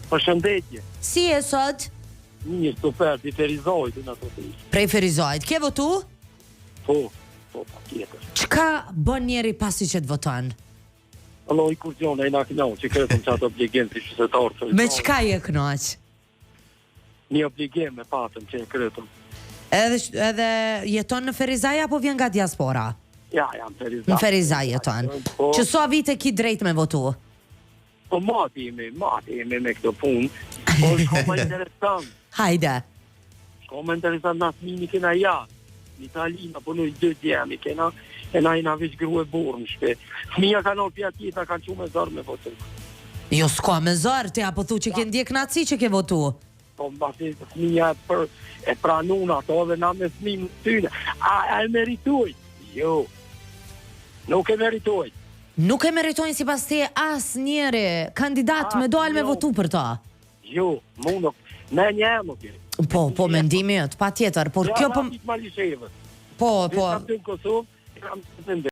Përshëndetje. Si e sot? Mirë, super, i Ferizojt në ato të ishë. Prej Ferizojt. Ke votu? Po, pa tjetër. Çka bën njeri pasi që të voton? Allo, i kurzion, e na kënau, që kretëm që ato obligim të qytetarë. Me çka je kënaq? Një obligim me patëm që e kretëm. Edhe jeton në Ferizaj apo vjen nga diaspora? Ja, jam Ferizaj. Në Ferizaj jeton. Po, Që sa vite ki drejt me votu? po mati jemi me këtë punë. Po, shko më interesant. Hajde. Shko më interesant në asmini kena ja. Në Itali, në punoj 2 djemi, kena, e na i na veç gru e burë në shpe. Fëmija ka nërë pja tjeta, kanë që me zërë me votu. Jo, s'ka me zërë, ti apo thu që ke ndjek naci që ke votu? Po, mbasi fëmija e pranun ato dhe na me fëmijë në tyne. A e meritoj? Jo. Nuk e meritoj. Nuk e meritojnë si pas te as njeri kandidat me dojnë me votu për ta. Jo, mu nuk, me një nuk e. Po, mendimi jëtë, pa tjetër, por kjo po... Ja, Po, Në Kosovë, kam të